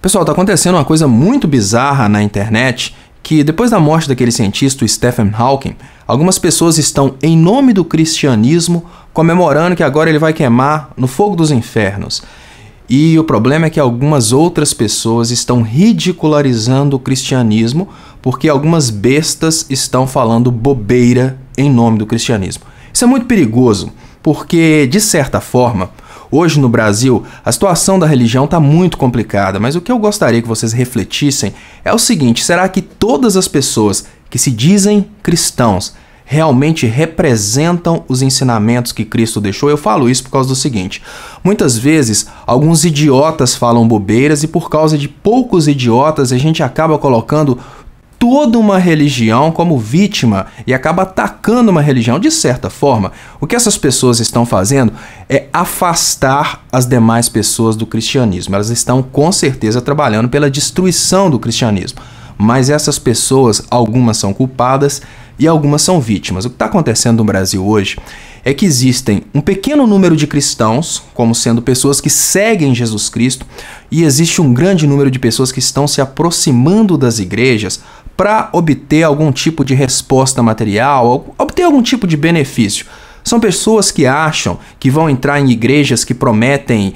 Pessoal, tá acontecendo uma coisa muito bizarra na internet, que depois da morte daquele cientista, o Stephen Hawking, algumas pessoas estão, em nome do cristianismo, comemorando que agora ele vai queimar no fogo dos infernos. E o problema é que algumas outras pessoas estão ridicularizando o cristianismo porque algumas bestas estão falando bobeira em nome do cristianismo. Isso é muito perigoso, porque, de certa forma, hoje no Brasil, a situação da religião está muito complicada, mas o que eu gostaria que vocês refletissem é o seguinte: será que todas as pessoas que se dizem cristãos realmente representam os ensinamentos que Cristo deixou? Eu falo isso por causa do seguinte: muitas vezes alguns idiotas falam bobeiras e por causa de poucos idiotas a gente acaba colocando toda uma religião como vítima e acaba atacando uma religião. De certa forma, o que essas pessoas estão fazendo é afastar as demais pessoas do cristianismo. Elas estão com certeza trabalhando pela destruição do cristianismo. Mas essas pessoas, algumas são culpadas e algumas são vítimas. O que está acontecendo no Brasil hoje é que existem um pequeno número de cristãos, como sendo pessoas que seguem Jesus Cristo, e existe um grande número de pessoas que estão se aproximando das igrejas para obter algum tipo de resposta material, obter algum tipo de benefício. São pessoas que acham que vão entrar em igrejas que prometem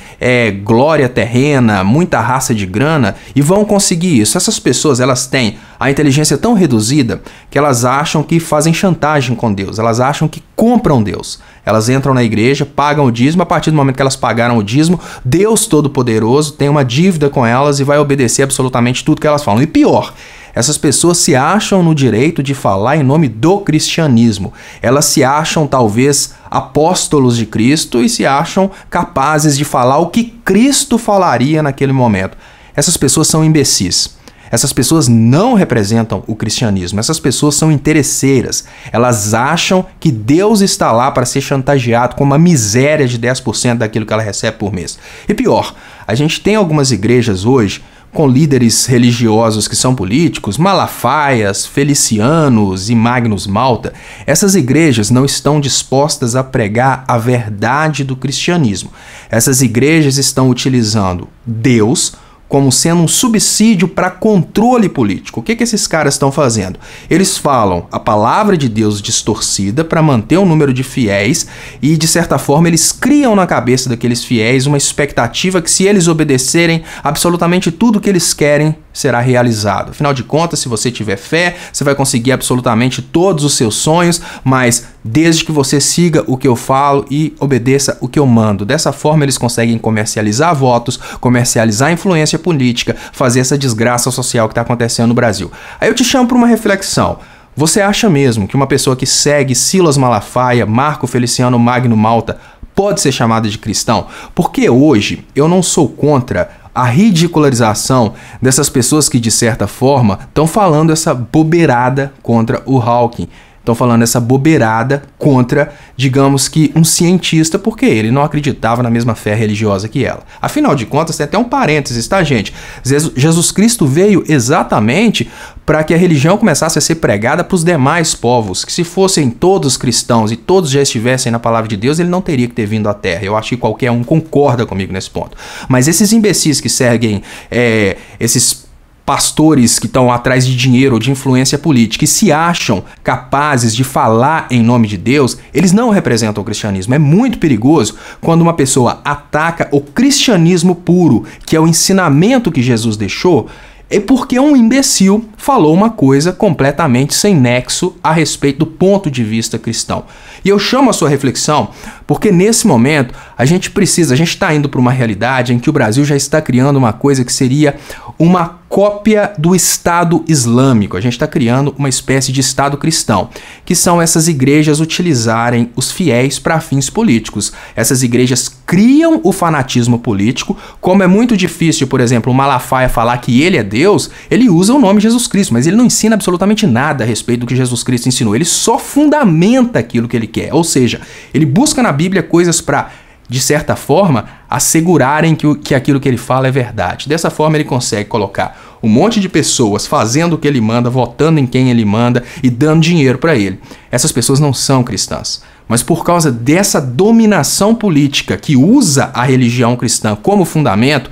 glória terrena, muita raça de grana, e vão conseguir isso. Essas pessoas, elas têm a inteligência tão reduzida que elas acham que fazem chantagem com Deus, elas acham que compram Deus. Elas entram na igreja, pagam o dízimo, a partir do momento que elas pagaram o dízimo, Deus Todo-Poderoso tem uma dívida com elas e vai obedecer absolutamente tudo que elas falam. E pior, essas pessoas se acham no direito de falar em nome do cristianismo. Elas se acham, talvez, apóstolos de Cristo e se acham capazes de falar o que Cristo falaria naquele momento. Essas pessoas são imbecis. Essas pessoas não representam o cristianismo. Essas pessoas são interesseiras. Elas acham que Deus está lá para ser chantageado com uma miséria de 10% daquilo que ela recebe por mês. E pior, a gente tem algumas igrejas hoje com líderes religiosos que são políticos, Malafaias, Felicianos e Magnus Malta. Essas igrejas não estão dispostas a pregar a verdade do cristianismo. Essas igrejas estão utilizando Deus como sendo um subsídio para controle político. O que esses caras estão fazendo? Eles falam a palavra de Deus distorcida para manter um número de fiéis e, de certa forma, eles criam na cabeça daqueles fiéis uma expectativa que, se eles obedecerem, absolutamente tudo que eles querem será realizado. Afinal de contas, se você tiver fé, você vai conseguir absolutamente todos os seus sonhos, mas desde que você siga o que eu falo e obedeça o que eu mando. Dessa forma, eles conseguem comercializar votos, comercializar influência política, fazer essa desgraça social que está acontecendo no Brasil. Aí eu te chamo para uma reflexão. Você acha mesmo que uma pessoa que segue Silas Malafaia, Marco Feliciano Magno Malta pode ser chamada de cristão? Porque hoje eu não sou contra a ridicularização dessas pessoas que, de certa forma, estão falando essa bobeirada contra o Hawking. Estão falando essa bobeirada contra, digamos que, um cientista, porque ele não acreditava na mesma fé religiosa que ela. Afinal de contas, tem até um parênteses, tá, gente? Jesus Cristo veio exatamente para que a religião começasse a ser pregada para os demais povos, que se fossem todos cristãos e todos já estivessem na palavra de Deus, ele não teria que ter vindo à Terra. Eu acho que qualquer um concorda comigo nesse ponto. Mas esses imbecis que seguem esses pastores que estão atrás de dinheiro ou de influência política e se acham capazes de falar em nome de Deus, eles não representam o cristianismo. É muito perigoso quando uma pessoa ataca o cristianismo puro, que é o ensinamento que Jesus deixou, é porque um imbecil falou uma coisa completamente sem nexo a respeito do ponto de vista cristão. E eu chamo a sua reflexão porque nesse momento a gente está indo para uma realidade em que o Brasil já está criando uma coisa que seria uma cópia do Estado Islâmico. A gente está criando uma espécie de Estado cristão, que são essas igrejas utilizarem os fiéis para fins políticos. Essas igrejas criam o fanatismo político. Como é muito difícil, por exemplo, o Malafaia falar que ele é Deus, ele usa o nome Jesus Cristo, mas ele não ensina absolutamente nada a respeito do que Jesus Cristo ensinou. Ele só fundamenta aquilo que ele quer. Ou seja, ele busca na Bíblia coisas para, de certa forma, assegurarem que aquilo que ele fala é verdade. Dessa forma, ele consegue colocar um monte de pessoas fazendo o que ele manda, votando em quem ele manda e dando dinheiro para ele. Essas pessoas não são cristãs. Mas por causa dessa dominação política que usa a religião cristã como fundamento,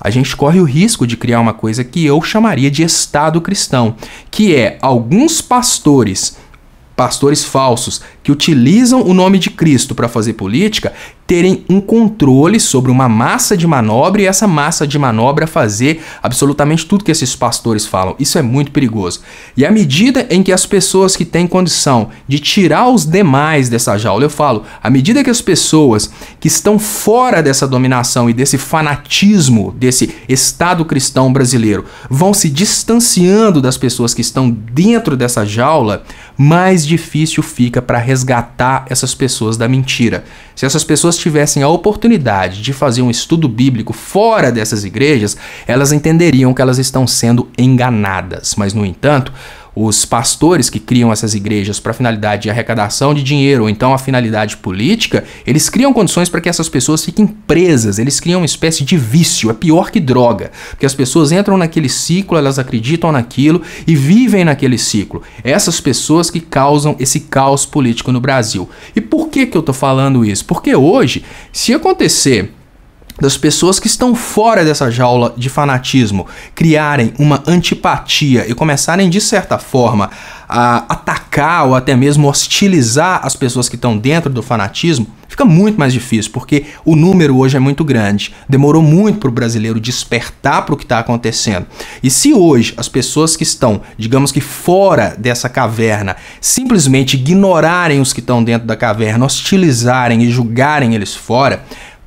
a gente corre o risco de criar uma coisa que eu chamaria de Estado cristão, que é alguns pastores falsos que utilizam o nome de Cristo para fazer política, terem um controle sobre uma massa de manobra e essa massa de manobra fazer absolutamente tudo que esses pastores falam. Isso é muito perigoso. E à medida em que as pessoas que têm condição de tirar os demais dessa jaula, eu falo, à medida que as pessoas que estão fora dessa dominação e desse fanatismo, desse Estado cristão brasileiro, vão se distanciando das pessoas que estão dentro dessa jaula, mais difícil fica para resgatar essas pessoas da mentira. Se essas pessoas tivessem a oportunidade de fazer um estudo bíblico fora dessas igrejas, elas entenderiam que elas estão sendo enganadas. Mas, no entanto, os pastores que criam essas igrejas para finalidade de arrecadação de dinheiro ou então a finalidade política, eles criam condições para que essas pessoas fiquem presas, eles criam uma espécie de vício, é pior que droga, porque as pessoas entram naquele ciclo, elas acreditam naquilo e vivem naquele ciclo. Essas pessoas que causam esse caos político no Brasil. E por que eu tô falando isso? Porque hoje, se acontecer das pessoas que estão fora dessa jaula de fanatismo criarem uma antipatia e começarem, de certa forma, a atacar ou até mesmo hostilizar as pessoas que estão dentro do fanatismo, fica muito mais difícil, porque o número hoje é muito grande. Demorou muito para o brasileiro despertar para o que está acontecendo. E se hoje as pessoas que estão, digamos que fora dessa caverna, simplesmente ignorarem os que estão dentro da caverna, hostilizarem e julgarem eles fora,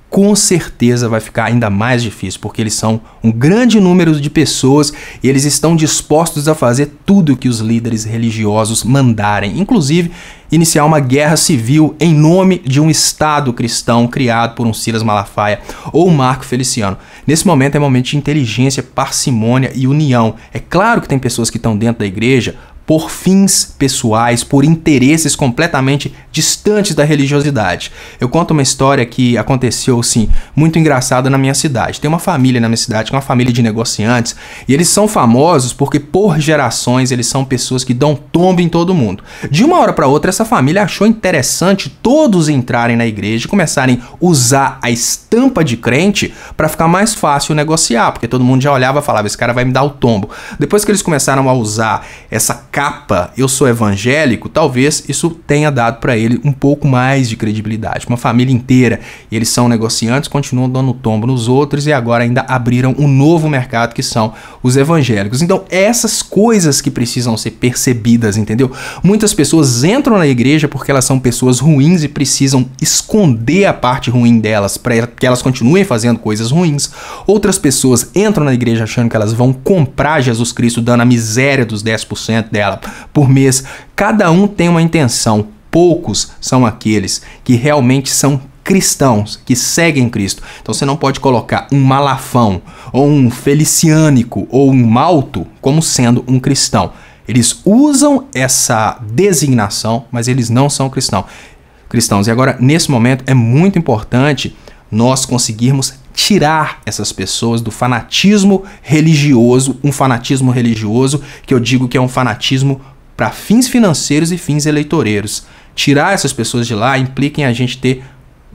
com certeza vai ficar ainda mais difícil, porque eles são um grande número de pessoas e eles estão dispostos a fazer tudo o que os líderes religiosos mandarem, inclusive iniciar uma guerra civil em nome de um Estado cristão criado por um Silas Malafaia ou um Marco Feliciano. Nesse momento é momento de inteligência, parcimônia e união. É claro que tem pessoas que estão dentro da igreja por fins pessoais, por interesses completamente distantes da religiosidade. Eu conto uma história que aconteceu, assim, muito engraçada na minha cidade. Tem uma família na minha cidade, que é uma família de negociantes, e eles são famosos porque, por gerações, eles são pessoas que dão tombo em todo mundo. De uma hora para outra, essa família achou interessante todos entrarem na igreja e começarem a usar a estampa de crente para ficar mais fácil negociar, porque todo mundo já olhava e falava, esse cara vai me dar o tombo. Depois que eles começaram a usar essa capa, eu sou evangélico, talvez isso tenha dado para ele um pouco mais de credibilidade. Uma família inteira, e eles são negociantes, continuam dando tombo nos outros e agora ainda abriram um novo mercado que são os evangélicos. Então, essas coisas que precisam ser percebidas, entendeu? Muitas pessoas entram na igreja porque elas são pessoas ruins e precisam esconder a parte ruim delas para que elas continuem fazendo coisas ruins. Outras pessoas entram na igreja achando que elas vão comprar Jesus Cristo dando a miséria dos 10% dela por mês. Cada um tem uma intenção. Poucos são aqueles que realmente são cristãos, que seguem Cristo. Então você não pode colocar um malafão, ou um feliciânico, ou um malto como sendo um cristão. Eles usam essa designação, mas eles não são cristãos. E agora, nesse momento, é muito importante nós conseguirmos tirar essas pessoas do fanatismo religioso, um fanatismo religioso que eu digo que é um fanatismo para fins financeiros e fins eleitoreiros. Tirar essas pessoas de lá implica em a gente ter,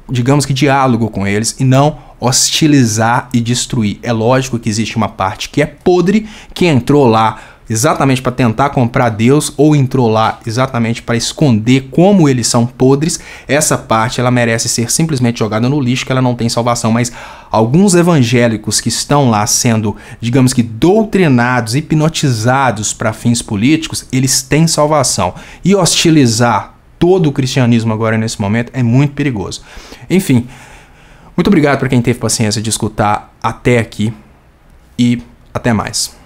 digamos que, diálogo com eles e não hostilizar e destruir. É lógico que existe uma parte que é podre, que entrou lá exatamente para tentar comprar Deus ou entrou lá exatamente para esconder como eles são podres. Essa parte ela merece ser simplesmente jogada no lixo, que ela não tem salvação. Mas alguns evangélicos que estão lá sendo, digamos que, doutrinados, hipnotizados para fins políticos, eles têm salvação. E hostilizar todo o cristianismo agora nesse momento é muito perigoso. Enfim, muito obrigado para quem teve paciência de escutar até aqui e até mais.